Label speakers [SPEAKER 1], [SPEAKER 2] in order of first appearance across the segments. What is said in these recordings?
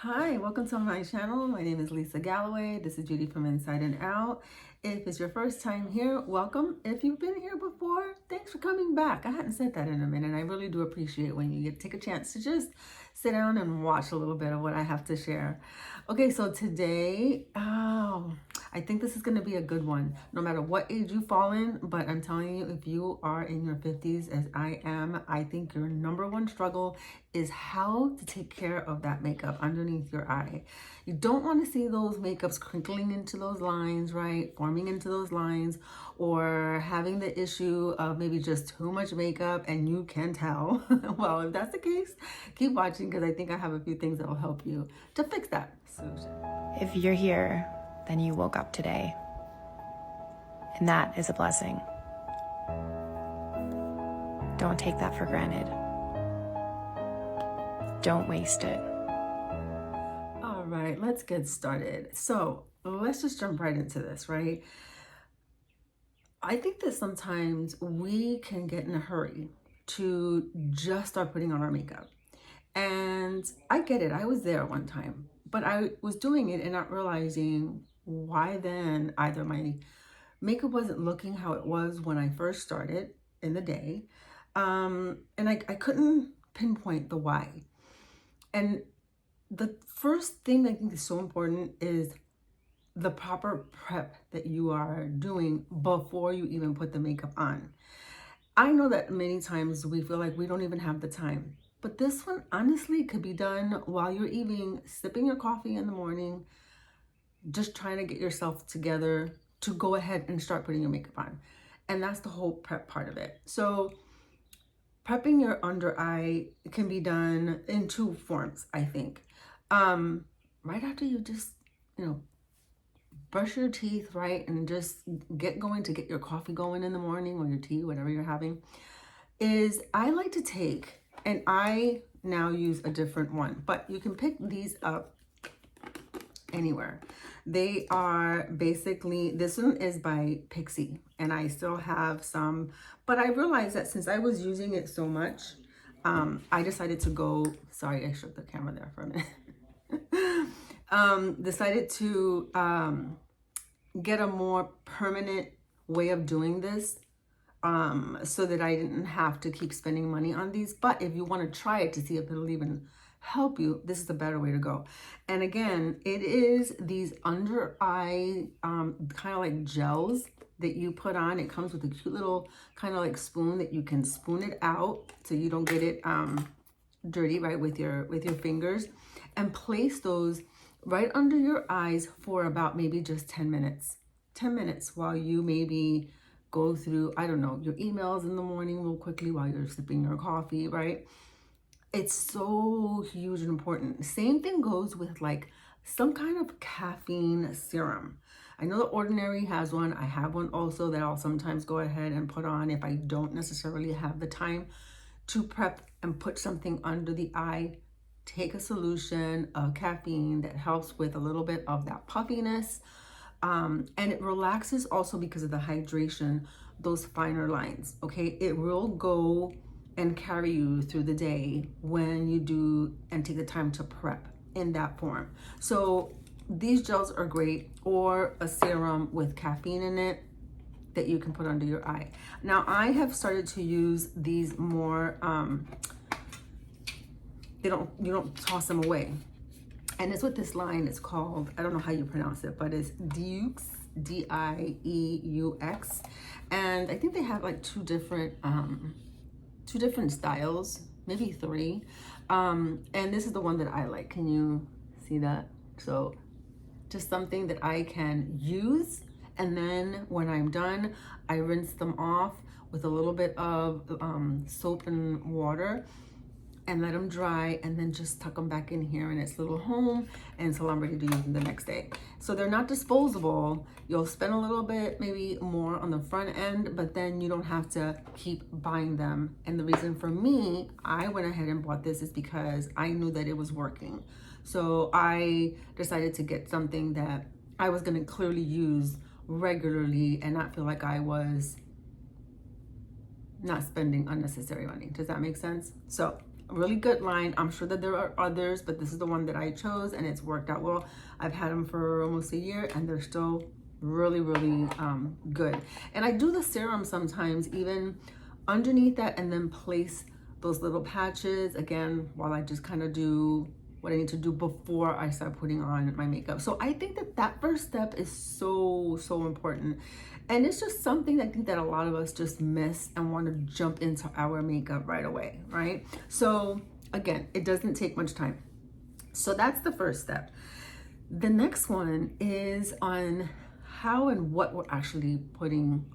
[SPEAKER 1] Hi, welcome to my channel. My name is Lisa Galloway. This is Judy from Inside and Out. If it's your first time here, welcome. If you've been here before, thanks for coming back. I hadn't said that in a minute. I really do appreciate when you take a chance to just sit down and watch a little bit of what I have to share. Okay, so today, I think this is going to be a good one, no matter what age you fall in. But I'm telling you, if you are in your 50s, as I am, I think your number one struggle is how to take care of that makeup underneath your eye. You don't want to see those makeups crinkling into those lines, right? Forming into those lines, or having the issue of maybe just too much makeup and you can tell. Well, if that's the case, keep watching because I think I have a few things that will help you to fix that solution.
[SPEAKER 2] If you're here, then you woke up today. And that is a blessing. Don't take that for granted. Don't waste it.
[SPEAKER 1] All right, let's get started. So let's just jump right into this, right? I think that sometimes we can get in a hurry to just start putting on our makeup. And I get it. I was there one time, but I was doing it and not realizing why then either my makeup wasn't looking how it was when I first started in the day. And I couldn't pinpoint the why. And the first thing I think is so important is the proper prep that you are doing before you even put the makeup on. I know that many times we feel like we don't even have the time, but this one honestly could be done while you're even sipping your coffee in the morning, just trying to get yourself together to go ahead and start putting your makeup on. And that's the whole prep part of it. So prepping your under eye can be done in two forms, I think. Right after you just, brush your teeth, right? And just get going to get your coffee going in the morning or your tea, whatever you're having, is I like to take, and I now use a different one, but you can pick these up anywhere. They are basically, this one is by Pixie, and I still have some, but I realized that since I was using it so much, I decided to go, sorry, I shook the camera there for a minute. Decided to get a more permanent way of doing this, so that I didn't have to keep spending money on these. But if you want to try it to see if it'll even help you, this is a better way to go. And again, it is these under eye kind of like gels that you put on. It comes with a cute little kind of like spoon that you can spoon it out so you don't get it dirty, right, with your fingers, and place those right under your eyes for about maybe just 10 minutes. 10 minutes while you maybe go through, I don't know, your emails in the morning real quickly while you're sipping your coffee, right? It's so huge and important. Same thing goes with like some kind of caffeine serum. I know The Ordinary has one. I have one also that I'll sometimes go ahead and put on if I don't necessarily have the time to prep and put something under the eye. Take a solution of caffeine that helps with a little bit of that puffiness. And it relaxes also because of the hydration, those finer lines, okay? It will go and carry you through the day when you do and take the time to prep in that form. So these gels are great, or a serum with caffeine in it that you can put under your eye. Now I have started to use these more, you don't toss them away. And it's with this line, it's called, I don't know how you pronounce it, but it's Dieux, D-I-E-U-X. And I think they have like two different styles, maybe three. And this is the one that I like. Can you see that? So just something that I can use. And then when I'm done, I rinse them off with a little bit of soap and water and let them dry, and then just tuck them back in here in its little home until I'm ready to use them the next day. So they're not disposable. You'll spend a little bit, maybe more on the front end, but then you don't have to keep buying them. And the reason for me, I went ahead and bought this is because I knew that it was working. So I decided to get something that I was gonna clearly use regularly and not feel like I was not spending unnecessary money. Does that make sense? So really good line. I'm sure that there are others, but this is the one that I chose and it's worked out well. I've had them for almost a year and they're still really, really good. And I do the serum sometimes even underneath that and then place those little patches again while I just kind of do what I need to do before I start putting on my makeup. So I think that that first step is so important, and it's just something I think that a lot of us just miss and want to jump into our makeup right away, right? So again, it doesn't take much time. So that's the first step. The next one is on how and what we're actually putting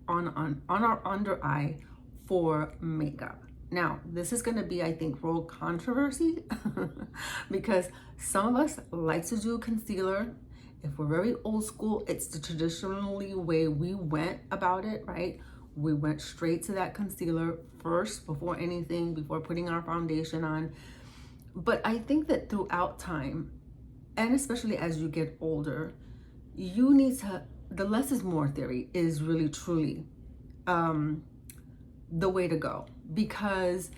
[SPEAKER 1] on our under eye for makeup. Now, this is going to be, I think, real controversy because some of us like to do concealer. If we're very old school, it's the traditionally way we went about it, right? We went straight to that concealer first before anything, before putting our foundation on. But I think that throughout time, and especially as you get older, you need to, the less is more theory is really truly the way to go, because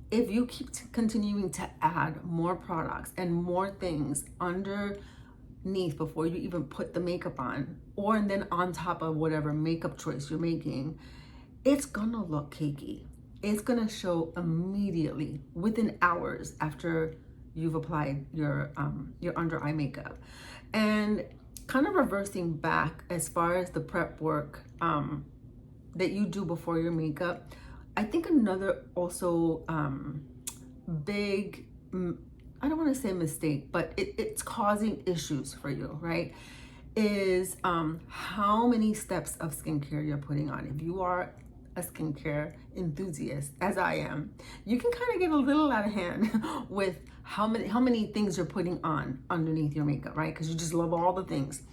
[SPEAKER 1] if you keep continuing to add more products and more things underneath before you even put the makeup on, or and then on top of whatever makeup choice you're making, it's gonna look cakey. It's gonna show immediately within hours after you've applied your under eye makeup. And kind of reversing back as far as the prep work that you do before your makeup, I think another also big, I don't want to say mistake, but it's causing issues for you, right? Is how many steps of skincare you're putting on. If you are a skincare enthusiast, as I am, you can kind of get a little out of hand with how many things you're putting on underneath your makeup, right? Because you just love all the things.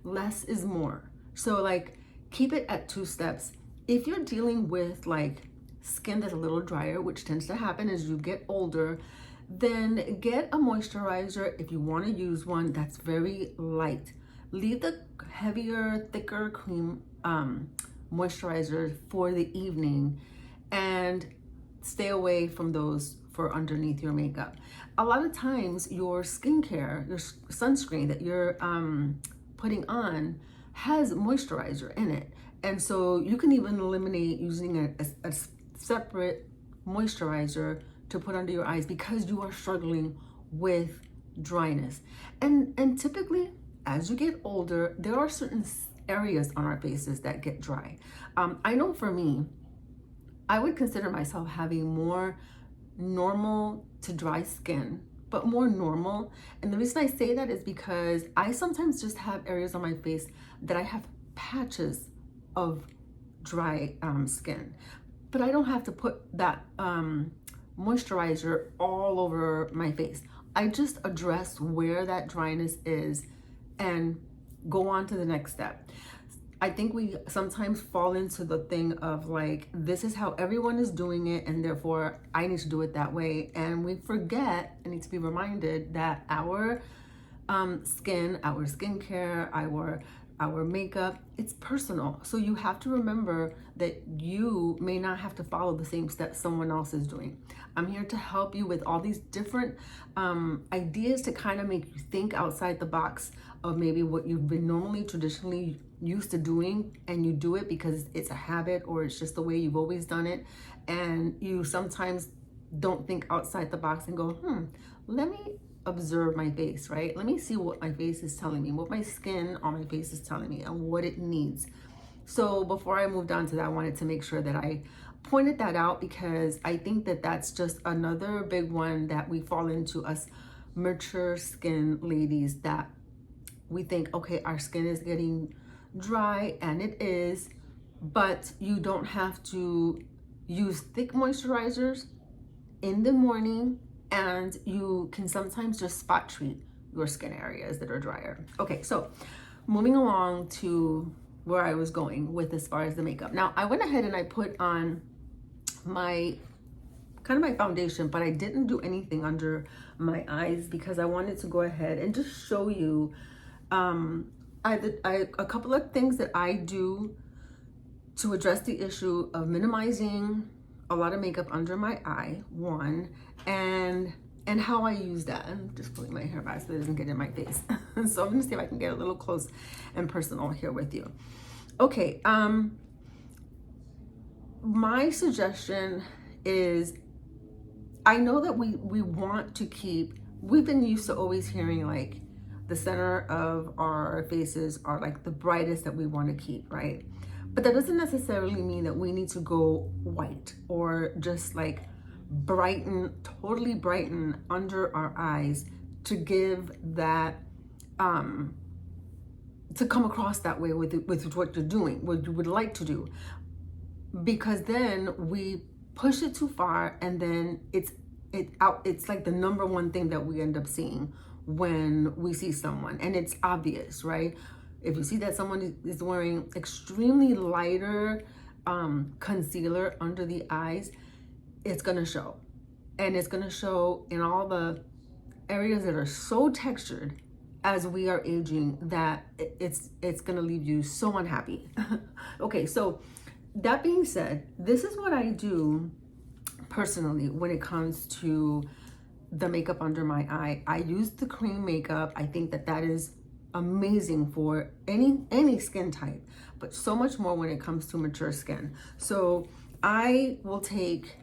[SPEAKER 1] Less is more. So like, keep it at 2 steps. If you're dealing with like skin that's a little drier, which tends to happen as you get older, then get a moisturizer if you want to use one that's very light. Leave the heavier, thicker cream moisturizer for the evening and stay away from those for underneath your makeup. A lot of times your skincare, your sunscreen that you're putting on has moisturizer in it. And so you can even eliminate using a separate moisturizer to put under your eyes because you are struggling with dryness. And typically, as you get older, there are certain areas on our faces that get dry. I know for me, I would consider myself having more normal to dry skin, but more normal. And the reason I say that is because I sometimes just have areas on my face that I have patches of dry skin, but I don't have to put that moisturizer all over my face. I just address where that dryness is and go on to the next step. I think we sometimes fall into the thing of like, this is how everyone is doing it and therefore I need to do it that way. And we forget and need to be reminded that our skin, our skincare, our makeup, it's personal. So you have to remember that you may not have to follow the same steps someone else is doing. I'm here to help you with all these different ideas to kind of make you think outside the box of maybe what you've been normally traditionally used to doing, and you do it because it's a habit or it's just the way you've always done it, and you sometimes don't think outside the box and go, let me observe my face, right? Let me see what my face is telling me, what my skin on my face is telling me, and what it needs. So before I moved on to that, I wanted to make sure that I pointed that out, because I think that that's just another big one that we fall into, us mature skin ladies, that we think, okay, our skin is getting dry, and it is, but you don't have to use thick moisturizers in the morning, and you can sometimes just spot treat your skin areas that are drier. Okay, so moving along to where I was going with as far as the makeup. Now, I went ahead and I put on my foundation, but I didn't do anything under my eyes because I wanted to go ahead and just show you a couple of things that I do to address the issue of minimizing a lot of makeup under my eye, one, and how I use that. I'm just pulling my hair back so it doesn't get in my face. So I'm gonna see if I can get a little close and personal here with you. Okay, my suggestion is, I know that we want to keep, we've been used to always hearing like the center of our faces are like the brightest that we want to keep, right? But that doesn't necessarily mean that we need to go white or just like brighten, totally brighten under our eyes to give that, to come across that way with what you're doing, what you would like to do. Because then we push it too far, and then it's like the number one thing that we end up seeing when we see someone, and it's obvious, right? If you see that someone is wearing extremely lighter concealer under the eyes, it's gonna show. And it's gonna show in all the areas that are so textured as we are aging that it's gonna leave you so unhappy. Okay, so that being said, this is what I do personally when it comes to the makeup under my eye. I use the cream makeup. I think that that is amazing for any skin type, but so much more when it comes to mature skin. So I will take,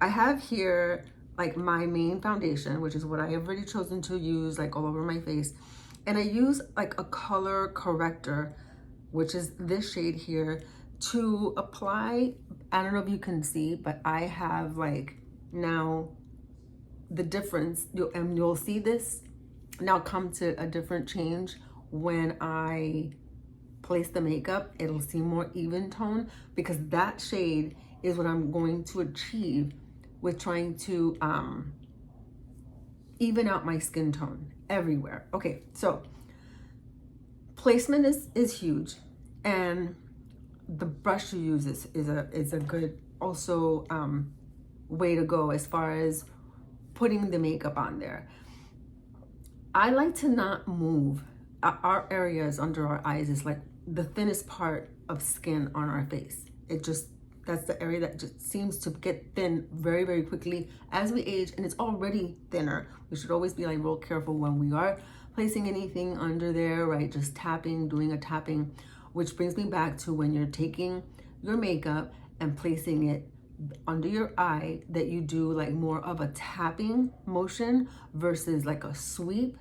[SPEAKER 1] I have here like my main foundation, which is what I have already chosen to use like all over my face. And I use like a color corrector, which is this shade here, to apply. I don't know if you can see, but I have like now the difference, and you'll see this now come to a different change when I place the makeup. It'll seem more even tone, because that shade is what I'm going to achieve with trying to even out my skin tone everywhere. Okay, so placement is huge, and the brush you use is a good also way to go as far as putting the makeup on there. I like to not move. Our areas under our eyes is like the thinnest part of skin on our face. That's the area that just seems to get thin very, very quickly as we age, and it's already thinner. We should always be like real careful when we are placing anything under there, right? Just tapping, doing a tapping, which brings me back to when you're taking your makeup and placing it under your eye, that you do like more of a tapping motion versus like a sweep.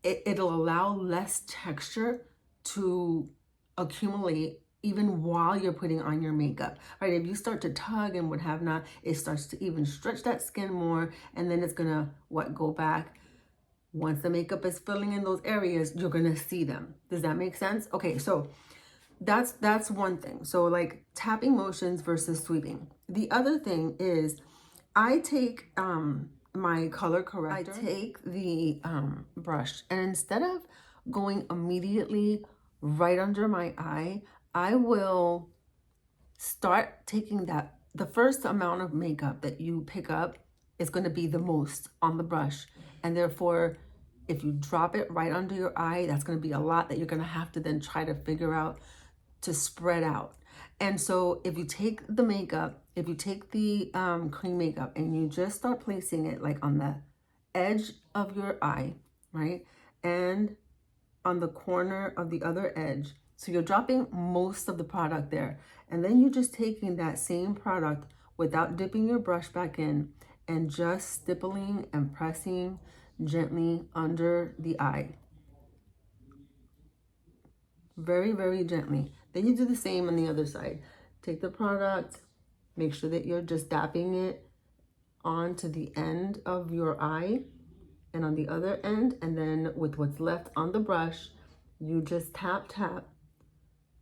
[SPEAKER 1] It'll allow less texture to accumulate even while you're putting on your makeup, right? If you start to tug and what have not, it starts to even stretch that skin more, and then it's gonna go back. Once the makeup is filling in those areas, you're gonna see them. Does that make sense? Okay, so that's one thing. So like tapping motions versus sweeping. The other thing is I take my color corrector. I take the brush, and instead of going immediately right under my eye, I will start taking the first amount of makeup that you pick up is going to be the most on the brush, and therefore if you drop it right under your eye, that's going to be a lot that you're going to have to then try to figure out to spread out. And so if you take the makeup, if you take the cream makeup and you just start placing it like on the edge of your eye, right? And on the corner of the other edge. So you're dropping most of the product there. And then you're just taking that same product without dipping your brush back in and just stippling and pressing gently under the eye. Very, very gently. Then you do the same on the other side. Take the product, make sure that you're just dapping it onto the end of your eye and on the other end, and then with what's left on the brush, you just tap, tap,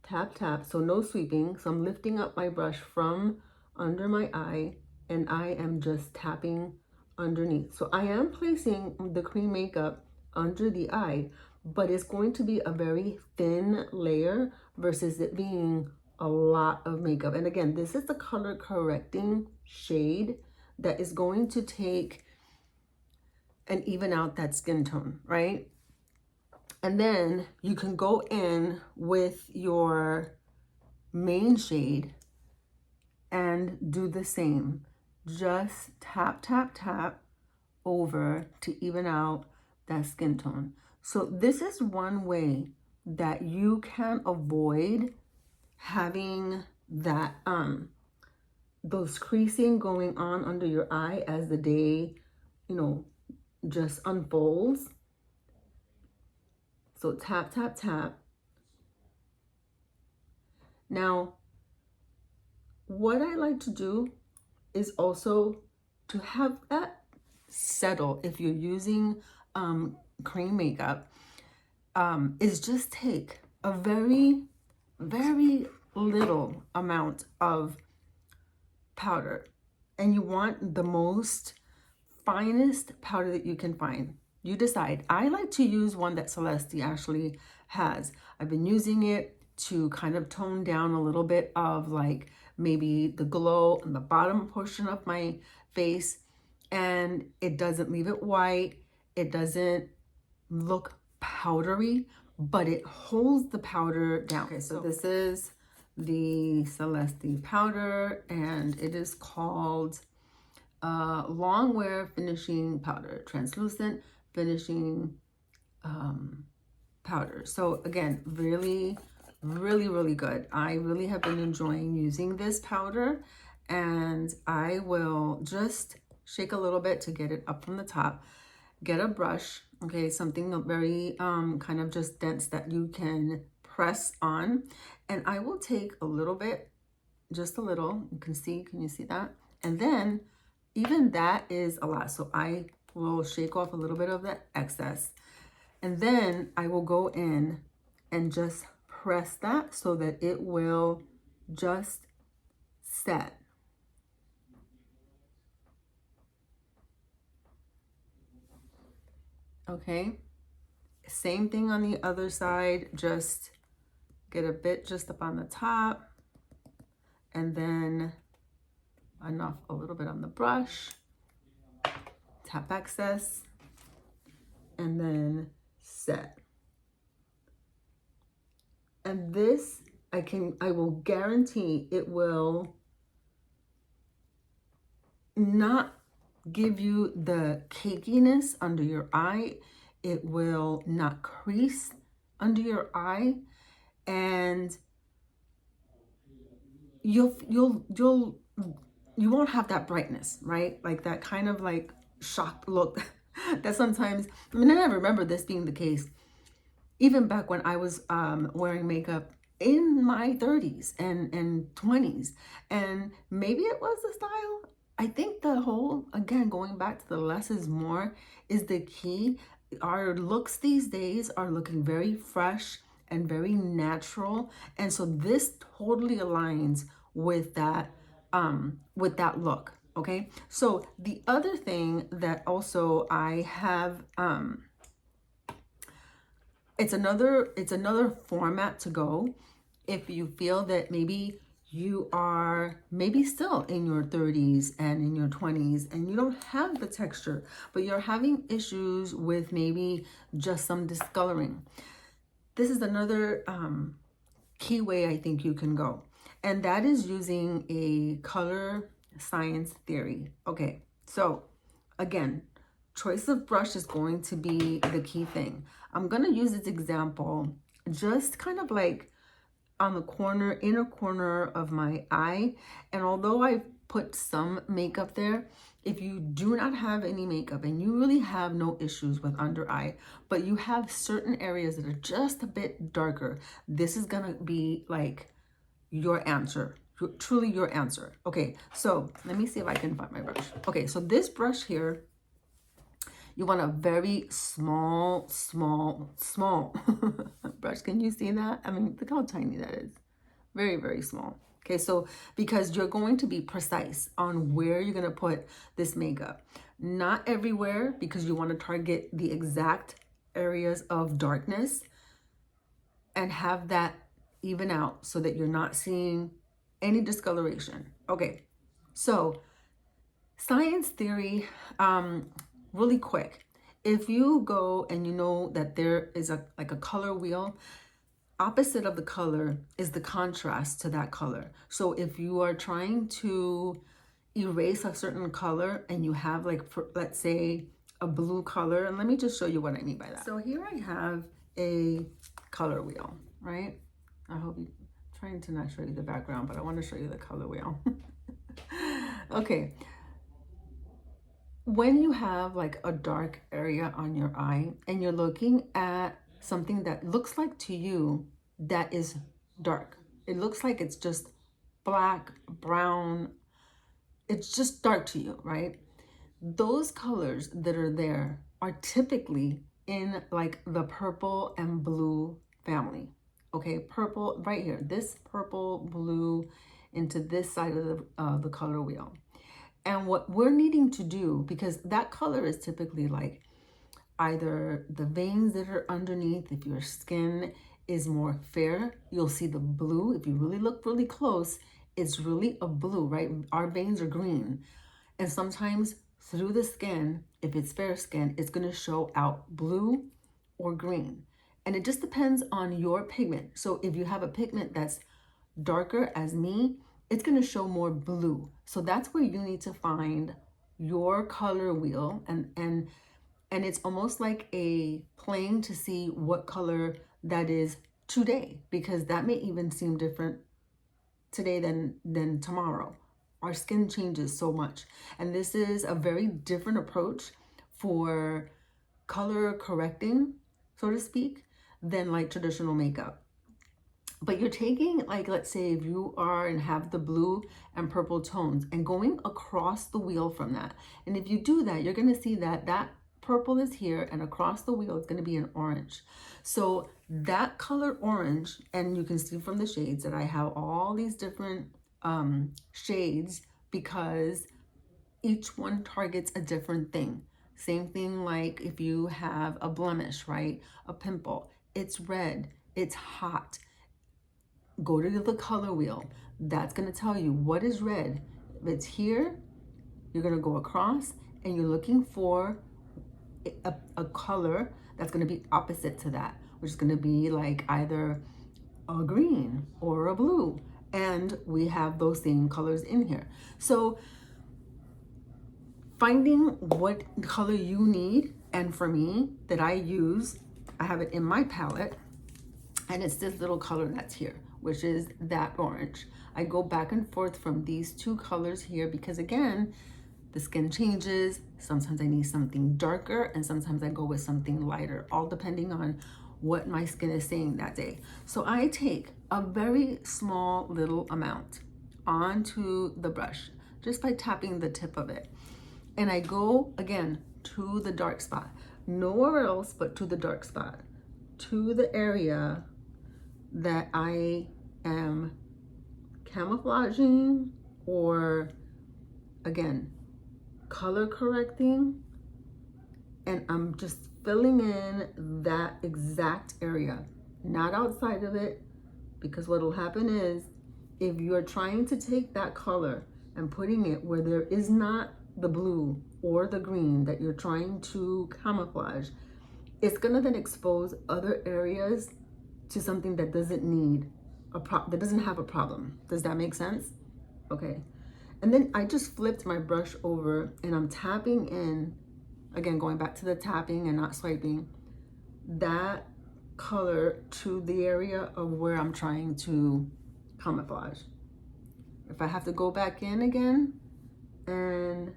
[SPEAKER 1] tap, tap. So no sweeping. So I'm lifting up my brush from under my eye, and I am just tapping underneath. So I am placing the cream makeup under the eye, but it's going to be a very thin layer versus it being a lot of makeup. And again, this is the color correcting shade that is going to take and even out that skin tone, right? And then you can go in with your main shade and do the same. Just tap, tap, tap over to even out that skin tone. So this is one way that you can avoid having that those creasing going on under your eye as the day, you know, just unfolds. So tap, tap, tap. Now, what I like to do is also to have that settle if you're using cream makeup, is just take a very, very little amount of powder, and you want the most finest powder that you can find. You decide. I like to use one that Celeste actually has. I've been using it to kind of tone down a little bit of like maybe the glow on the bottom portion of my face, and it doesn't leave it white. It doesn't look powdery, but it holds the powder down. Okay, so this is the Celeste powder, and it is called long wear finishing powder, translucent finishing powder. So again, really, really, really good. I really have been enjoying using this powder, and I will just shake a little bit to get it up from the top. Get a brush, okay, something very kind of just dense that you can press on, and I will take a little bit, just a little. You can you see that? And then even that is a lot, so I will shake off a little bit of the excess, and then I will go in and just press that so that it will just set. Okay, same thing on the other side. Just get a bit just up on the top, and then enough, a little bit on the brush, tap excess, and then set. And this, I will guarantee it will not give you the cakiness under your eye. It will not crease under your eye, and you won't have that brightness, right? Like that kind of like shocked look that sometimes, I mean, I remember this being the case even back when I was wearing makeup in my 30s and 20s, and maybe it was the style. I think the whole, again, going back to the less is more is the key. Our looks these days are looking very fresh and very natural, and so this totally aligns with that look. Okay, so the other thing that also I have it's another format to go if you feel that maybe you are maybe still in your 30s and in your 20s and you don't have the texture, but you're having issues with maybe just some discoloring. This is another key way I think you can go, and that is using a color science theory. Okay, so again, choice of brush is going to be the key thing. I'm going to use this example just kind of like on the inner corner of my eye. And although I put some makeup there, if you do not have any makeup and you really have no issues with under eye, but you have certain areas that are just a bit darker, this is going to be like your answer. Truly your answer. Okay, so let me see if I can find my brush. Okay, so this brush here, you want a very small brush. Can you see that? I mean, look how tiny that is. Very, very small. Okay, so because you're going to be precise on where you're going to put this makeup. Not everywhere, because you want to target the exact areas of darkness and have that even out so that you're not seeing any discoloration. Okay, so science theory, really quick. If you go and you know that there is like a color wheel, opposite of the color is the contrast to that color. So if you are trying to erase a certain color and you have like, let's say a blue color, and let me just show you what I mean by that. So here I have a color wheel, right? I hope you, trying to not show you the background, but I want to show you the color wheel. Okay. When you have like a dark area on your eye and you're looking at something that looks like to you that is dark, it looks like it's just black, brown, it's just dark to you, right? Those colors that are there are typically in like the purple and blue family. Okay, purple right here, this purple, blue into this side of the color wheel. And what we're needing to do, because that color is typically like either the veins that are underneath, if your skin is more fair, you'll see the blue. If you really look really close, it's really a blue, right? Our veins are green. And sometimes through the skin, if it's fair skin, it's gonna show out blue or green. And it just depends on your pigment. So if you have a pigment that's darker as me, it's going to show more blue. So that's where you need to find your color wheel, and it's almost like a playing to see what color that is today, because that may even seem different today than tomorrow. Our skin changes so much, and this is a very different approach for color correcting, so to speak, than like traditional makeup. But you're taking, like, let's say if you are and have the blue and purple tones and going across the wheel from that. And if you do that, you're going to see that that purple is here and across the wheel it's going to be an orange. So that color orange, and you can see from the shades that I have all these different shades because each one targets a different thing. Same thing like if you have a blemish, right? A pimple, it's red, it's hot. Go to the color wheel. That's going to tell you what is red. If it's here, you're going to go across and you're looking for a color that's going to be opposite to that, which is going to be like either a green or a blue. And we have those same colors in here. So finding what color you need, and for me that I use, I have it in my palette, and it's this little color that's here, which is that orange. I go back and forth from these two colors here because again, the skin changes. Sometimes I need something darker and sometimes I go with something lighter, all depending on what my skin is saying that day. So I take a very small little amount onto the brush just by tapping the tip of it. And I go again to the dark spot, nowhere else but to the dark spot, to the area that I am camouflaging or again color correcting, and I'm just filling in that exact area, not outside of it, because what will happen is if you're trying to take that color and putting it where there is not the blue or the green that you're trying to camouflage, it's gonna then expose other areas to something that doesn't need that doesn't have a problem. Does that make sense? Okay. And then I just flipped my brush over and I'm tapping in, again, going back to the tapping and not swiping, that color to the area of where I'm trying to camouflage. If I have to go back in again and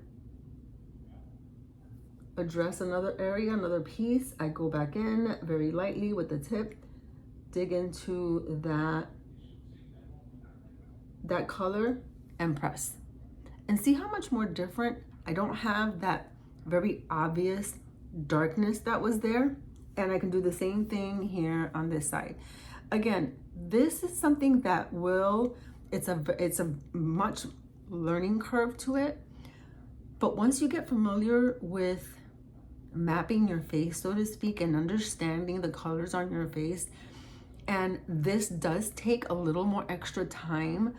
[SPEAKER 1] address another area, another piece, I go back in very lightly with the tip, dig into that color and press. And see how much more different. I don't have that very obvious darkness that was there. And I can do the same thing here on this side. Again, this is something that it's a much learning curve to it. But once you get familiar with mapping your face, so to speak, and understanding the colors on your face, and this does take a little more extra time,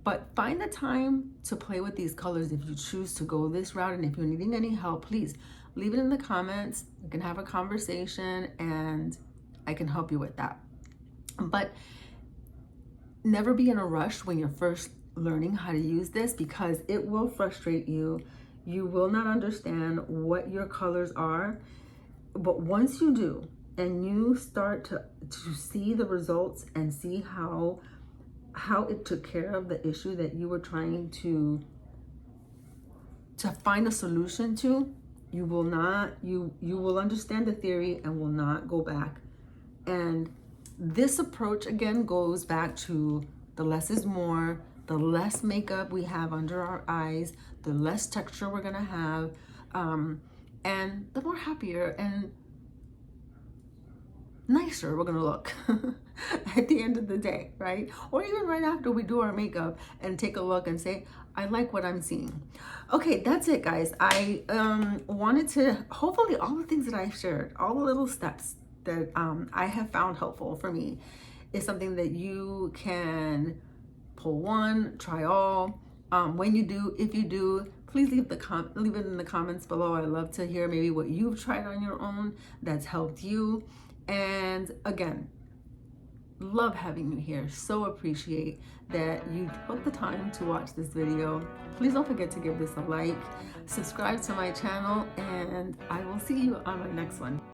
[SPEAKER 1] but find the time to play with these colors if you choose to go this route. And if you're needing any help, please leave it in the comments. We can have a conversation and I can help you with that. But never be in a rush when you're first learning how to use this, because it will frustrate you. You will not understand what your colors are. But once you do, and you start to see the results and see how it took care of the issue that you were trying to find a solution to, you will not, you will understand the theory and will not go back. And this approach again goes back to the less is more, the less makeup we have under our eyes, the less texture we're gonna have, and the more happier and nicer we're gonna look at the end of the day, right? Or even right after we do our makeup and take a look and say, I like what I'm seeing. Okay, that's it, guys. I wanted to, hopefully all the things that I've shared, all the little steps that I have found helpful for me, is something that you can pull one, try all. When you do, if you do, please leave it in the comments below. I love to hear maybe what you've tried on your own that's helped you. And again, love having you here. So appreciate that you took the time to watch this video. Please don't forget to give this a like, subscribe to my channel, and I will see you on my next one.